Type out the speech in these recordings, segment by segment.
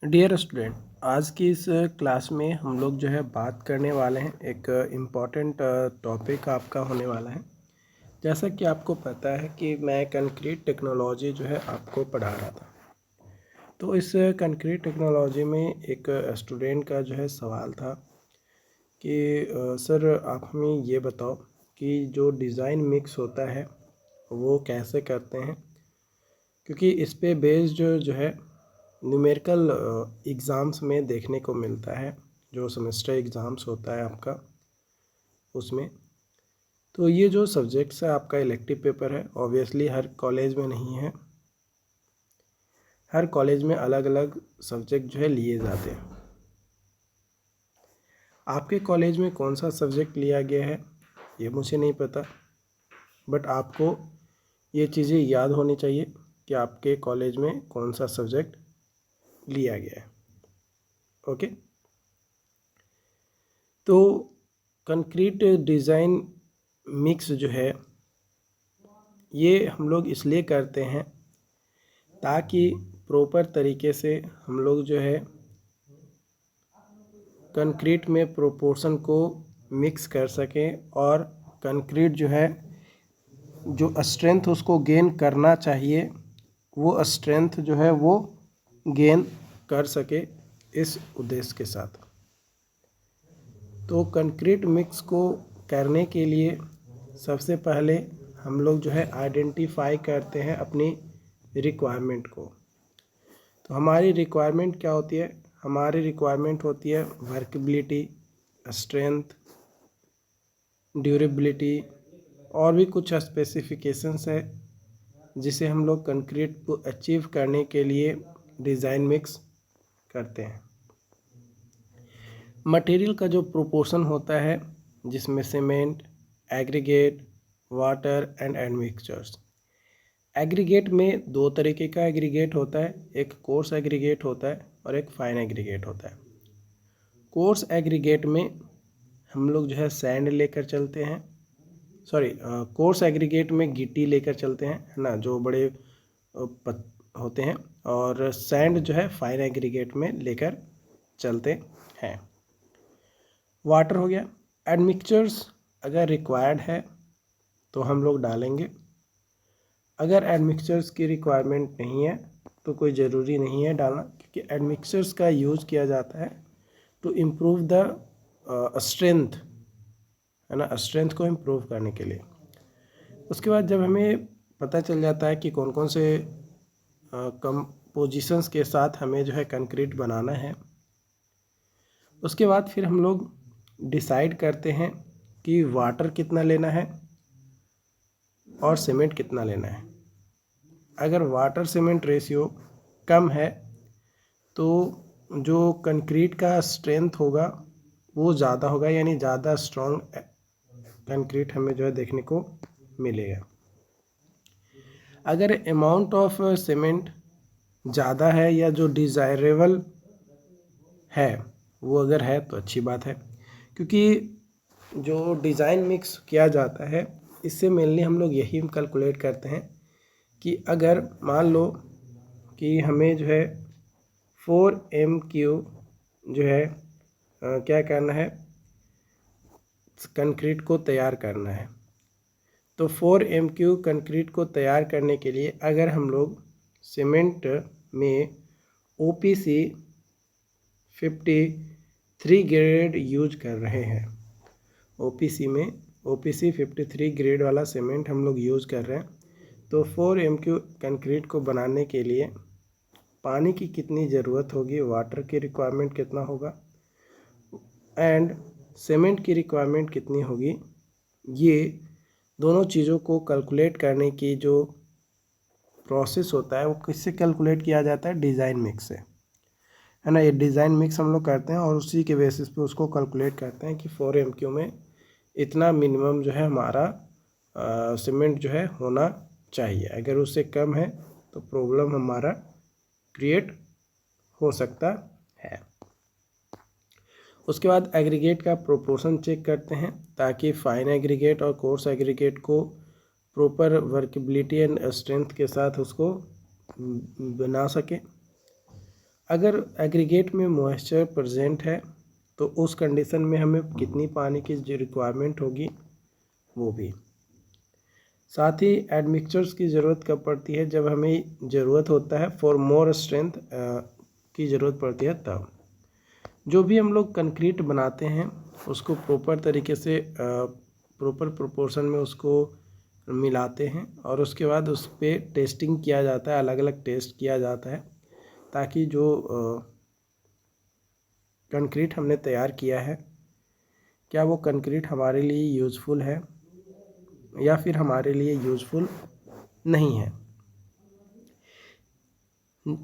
Dear student, आज की इस क्लास में हम लोग जो है बात करने वाले हैं। एक इम्पॉर्टेंट टॉपिक आपका होने वाला है। जैसा कि आपको पता है कि मैं कंक्रीट टेक्नोलॉजी जो है आपको पढ़ा रहा था। तो इस कंक्रीट टेक्नोलॉजी में एक स्टूडेंट का जो है सवाल था कि सर आप हमें ये बताओ कि जो डिज़ाइन मिक्स होता है वो कैसे करते हैं, क्योंकि इस पे बेस्ड जो है न्यूमेरिकल एग्ज़ाम्स में देखने को मिलता है, जो सेमेस्टर एग्ज़ाम्स होता है आपका उसमें। तो ये जो सब्जेक्ट्स है आपका इलेक्टिव पेपर है, ऑब्वियसली हर कॉलेज में नहीं है। हर कॉलेज में अलग अलग सब्जेक्ट जो है लिए जाते हैं। आपके कॉलेज में कौन सा सब्जेक्ट लिया गया है ये मुझे नहीं पता, बट आपको ये चीज़ें याद होनी चाहिए कि आपके कॉलेज में कौन सा सब्जेक्ट लिया गया है। ओके, तो कंक्रीट डिज़ाइन मिक्स जो है ये हम लोग इसलिए करते हैं ताकि प्रॉपर तरीके से हम लोग जो है कंक्रीट में प्रोपोर्शन को मिक्स कर सकें और कंक्रीट जो है जो स्ट्रेंथ उसको गेन करना चाहिए वो स्ट्रेंथ जो है वो गेन कर सके, इस उद्देश्य के साथ। तो कंक्रीट मिक्स को करने के लिए सबसे पहले हम लोग जो है आइडेंटिफाई करते हैं अपनी रिक्वायरमेंट को। तो हमारी रिक्वायरमेंट क्या होती है? हमारी रिक्वायरमेंट होती है वर्केबिलिटी, स्ट्रेंथ, ड्यूरेबिलिटी और भी कुछ स्पेसिफिकेशंस है जिसे हम लोग कंक्रीट को अचीव करने के लिए डिज़ाइन मिक्स करते हैं। मटेरियल का जो प्रोपोर्शन होता है जिसमें cement, aggregate, water and admixtures. Aggregate में दो तरीके का एग्रीगेट होता है, एक कोर्स एग्रीगेट होता है और एक फाइन एग्रीगेट होता है। कोर्स एग्रीगेट में हम लोग जो है सैंड लेकर चलते हैं, कोर्स एग्रीगेट में गिट्टी लेकर चलते हैं, है ना, जो बड़े होते हैं, और सैंड जो है फाइन एग्रीगेट में लेकर चलते हैं। वाटर हो गया। एडमिक्सचर्स अगर रिक्वायर्ड है तो हम लोग डालेंगे, अगर एडमिक्सचर्स की रिक्वायरमेंट नहीं है तो कोई ज़रूरी नहीं है डालना, क्योंकि एडमिक्सचर्स का यूज़ किया जाता है टू इम्प्रूव द स्ट्रेंथ, है ना, स्ट्रेंथ को इम्प्रूव करने के लिए। उसके बाद जब हमें पता चल जाता है कि कौन कौन से कंपोजिशंस के साथ हमें जो है कंक्रीट बनाना है, उसके बाद फिर हम लोग डिसाइड करते हैं कि वाटर कितना लेना है और सीमेंट कितना लेना है। अगर वाटर सीमेंट रेशियो कम है तो जो कंक्रीट का स्ट्रेंथ होगा वो ज़्यादा होगा, यानी ज़्यादा स्ट्रॉन्ग कंक्रीट हमें जो है देखने को मिलेगा। अगर अमाउंट ऑफ सीमेंट ज़्यादा है या जो डिज़ायरेबल है वो अगर है तो अच्छी बात है, क्योंकि जो डिज़ाइन मिक्स किया जाता है इससे मेनली हम लोग यही कैलकुलेट करते हैं कि अगर मान लो कि हमें जो है 4 MQ जो है क्या करना है, कंक्रीट को तैयार करना है। तो 4 MQ कंक्रीट को तैयार करने के लिए अगर हम लोग सीमेंट में OPC 53 ग्रेड यूज कर रहे हैं, OPC में OPC 53 ग्रेड वाला सीमेंट हम लोग यूज़ कर रहे हैं, तो 4 MQ कंक्रीट को बनाने के लिए पानी की कितनी ज़रूरत होगी, वाटर की रिक्वायरमेंट कितना होगा एंड सीमेंट की रिक्वायरमेंट कितनी होगी, ये दोनों चीज़ों को कैलकुलेट करने की जो प्रोसेस होता है वो किससे कैलकुलेट किया जाता है? डिज़ाइन मिक्स से, है ना। ये डिज़ाइन मिक्स हम लोग करते हैं और उसी के बेसिस पे उसको कैलकुलेट करते हैं कि 4 MQ में इतना मिनिमम जो है हमारा सीमेंट जो है होना चाहिए। अगर उससे कम है तो प्रॉब्लम हमारा क्रिएट हो सकता है। उसके बाद एग्रीगेट का प्रोपोर्शन चेक करते हैं ताकि फाइन एग्रीगेट और कोर्स एग्रीगेट को प्रॉपर वर्केबिलिटी एंड स्ट्रेंथ के साथ उसको बना सके। अगर एग्रीगेट में मॉइस्चर प्रेजेंट है तो उस कंडीशन में हमें कितनी पानी की जो रिक्वायरमेंट होगी वो भी। साथ ही एडमिक्सचर्स की ज़रूरत कब पड़ती है, जब हमें ज़रूरत होता है फॉर मोर स्ट्रेंथ की ज़रूरत पड़ती है तब। जो भी हम लोग कंक्रीट बनाते हैं उसको प्रॉपर तरीके से प्रॉपर प्रोपोर्शन में उसको मिलाते हैं और उसके बाद उस पर टेस्टिंग किया जाता है, अलग अलग टेस्ट किया जाता है ताकि जो कंक्रीट हमने तैयार किया है क्या वो कंक्रीट हमारे लिए यूज़फुल है या फिर हमारे लिए यूज़फुल नहीं है।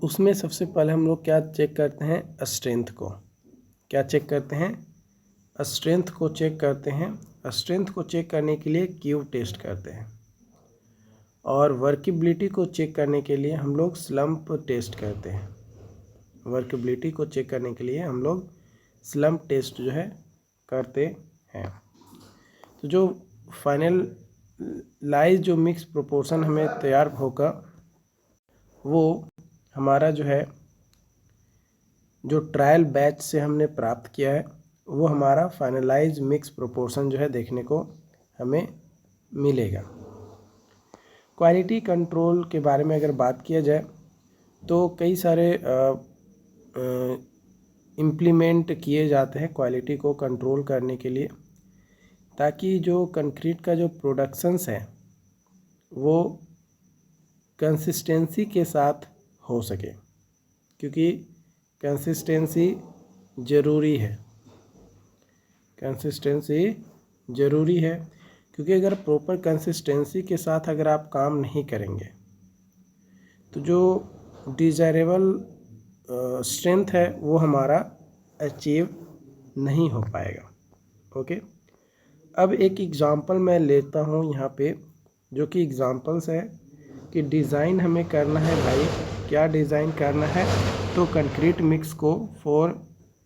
उसमें सबसे पहले हम लोग क्या चेक करते हैं, स्ट्रेंथ को। क्या चेक करते हैं, स्ट्रेंथ को चेक करते हैं। स्ट्रेंथ को चेक करने के लिए क्यूब टेस्ट करते हैं और वर्केबिलिटी को चेक करने के लिए हम लोग स्लम्प टेस्ट करते हैं। वर्केबिलिटी को चेक करने के लिए हम लोग स्लम्प टेस्ट जो है करते हैं। तो जो फाइनल लाइज जो मिक्स प्रोपोर्शन हमें तैयार होगा वो हमारा जो है जो ट्रायल बैच से हमने प्राप्त किया है वो हमारा फाइनलाइज मिक्स प्रोपोर्शन जो है देखने को हमें मिलेगा। क्वालिटी कंट्रोल के बारे में अगर बात किया जाए तो कई सारे इम्प्लीमेंट किए जाते हैं क्वालिटी को कंट्रोल करने के लिए, ताकि जो कंक्रीट का जो प्रोडक्शंस है वो कंसिस्टेंसी के साथ हो सके, क्योंकि कंसिस्टेंसी ज़रूरी है। कंसिस्टेंसी ज़रूरी है क्योंकि अगर प्रॉपर कंसिस्टेंसी के साथ अगर आप काम नहीं करेंगे तो जो डिज़ायरेबल स्ट्रेंथ है वो हमारा अचीव नहीं हो पाएगा। ओके, अब एक एग्ज़ाम्पल मैं लेता हूँ यहाँ पे, जो कि एग्ज़ाम्पल्स है कि डिज़ाइन हमें करना है भाई। क्या डिज़ाइन करना है, तो कंक्रीट मिक्स को फॉर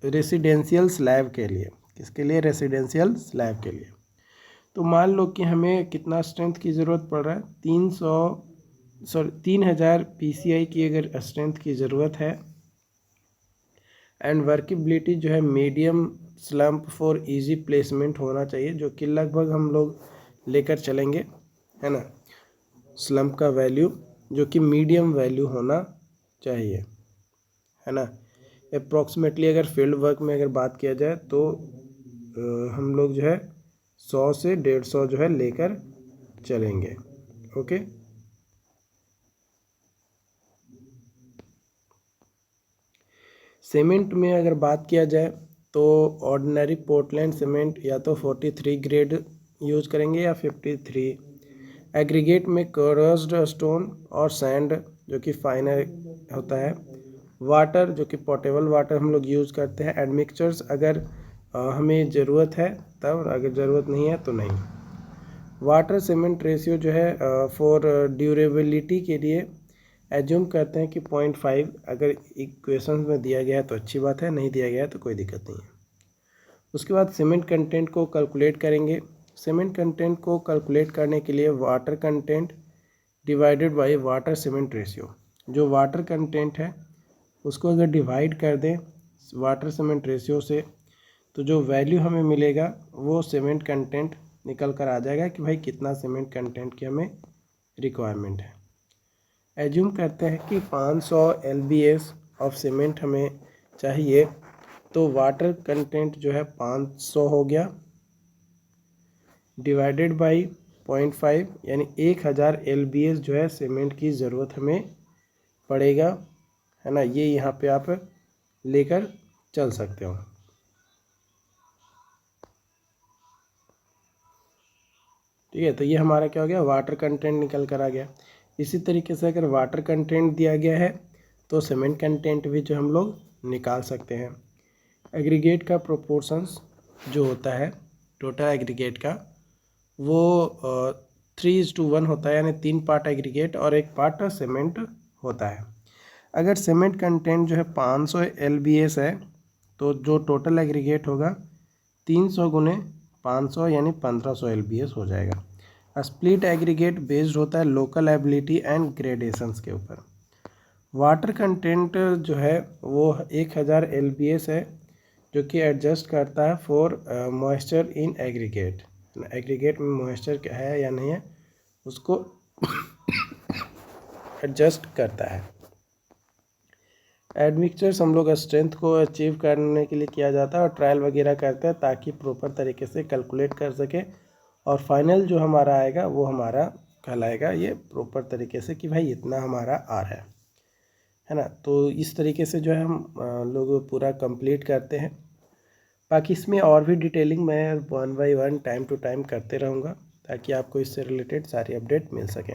रेसिडेंशियल स्लैब के लिए। किसके लिए, रेसिडेंशियल स्लैब के लिए। तो मान लो कि हमें कितना स्ट्रेंथ की ज़रूरत पड़ रहा है, 3000 PCI की अगर स्ट्रेंथ की ज़रूरत है एंड वर्केबिलिटी जो है medium slump for easy placement होना चाहिए, जो कि लगभग हम लोग लेकर चलेंगे, है ना। स्लम्प का वैल्यू जो कि मीडियम वैल्यू होना चाहिए, है ना। अप्रॉक्सीमेटली अगर फील्ड वर्क में अगर बात किया जाए तो हम लोग जो है 100 से 150 जो है लेकर चलेंगे। ओके, सीमेंट में अगर बात किया जाए तो ऑर्डिनरी पोर्टलैंड सीमेंट या तो 43 ग्रेड यूज़ करेंगे या 53। एग्रीगेट में कर्स्ड स्टोन और सैंड जो कि फाइनर होता है। वाटर जो कि पोर्टेबल वाटर हम लोग यूज़ करते हैं। एडमिक्सचर्स अगर हमें ज़रूरत है तब, अगर ज़रूरत नहीं है तो नहीं। वाटर सीमेंट रेशियो जो है फॉर ड्यूरेबिलिटी के लिए एज्यूम करते हैं कि 0.5 अगर इक्वेशन में दिया गया है तो अच्छी बात है, नहीं दिया गया है तो कोई दिक्कत नहीं है। उसके बाद सीमेंट कंटेंट को कैलकुलेट करेंगे। सीमेंट कंटेंट को कैलकुलेट करने के लिए water content divided by water cement ratio, जो वाटर कंटेंट है उसको अगर डिवाइड कर दें वाटर सीमेंट रेशियो से तो जो वैल्यू हमें मिलेगा वो सीमेंट कंटेंट निकल कर आ जाएगा कि भाई कितना सीमेंट कंटेंट की हमें रिक्वायरमेंट है। एज्यूम करते हैं कि 500 LBS ऑफ सीमेंट हमें चाहिए, तो वाटर कंटेंट जो है 500 हो गया डिवाइडेड बाई 0.5, यानी 1000 LBS जो है सीमेंट की ज़रूरत हमें पड़ेगा, है ना। ये यहाँ पे आप लेकर चल सकते हो। ठीक है, तो ये हमारा क्या हो गया, वाटर कंटेंट निकल कर आ गया। इसी तरीके से अगर वाटर कंटेंट दिया गया है तो सीमेंट कंटेंट भी जो हम लोग निकाल सकते हैं। एग्रीगेट का प्रोपोर्शंस जो होता है टोटल एग्रीगेट का वो 3:1 होता है, यानी 3 पार्ट एग्रीगेट और 1 पार्ट सीमेंट होता है। अगर सीमेंट कंटेंट जो है 500 LBS है तो जो टोटल एग्रीगेट होगा 300 गुने 500 यानी 1500 LBS हो जाएगा। स्प्लिट एग्रीगेट बेस्ड होता है लोकल एबिलिटी एंड ग्रेडेशंस के ऊपर। वाटर कंटेंट जो है वो 1000 LBS है, जो कि एडजस्ट करता है for moisture in aggregate. Aggregate में मॉइस्चर क्या है या नहीं है उसको एडजस्ट करता है। एडमिक्सचर्स हम लोग स्ट्रेंथ को अचीव करने के लिए किया जाता है और ट्रायल वगैरह करते हैं ताकि प्रॉपर तरीके से कैलकुलेट कर सके, और फाइनल जो हमारा आएगा वो हमारा कहलाएगा ये प्रॉपर तरीके से कि भाई इतना हमारा आ रहा है ना। तो इस तरीके से जो है हम लोग पूरा कंप्लीट करते हैं। बाकी इसमें और भी डिटेलिंग मैं 1 बाय 1 टाइम टू टाइम करते रहूँगा ताकि आपको इससे रिलेटेड सारी अपडेट मिल सके।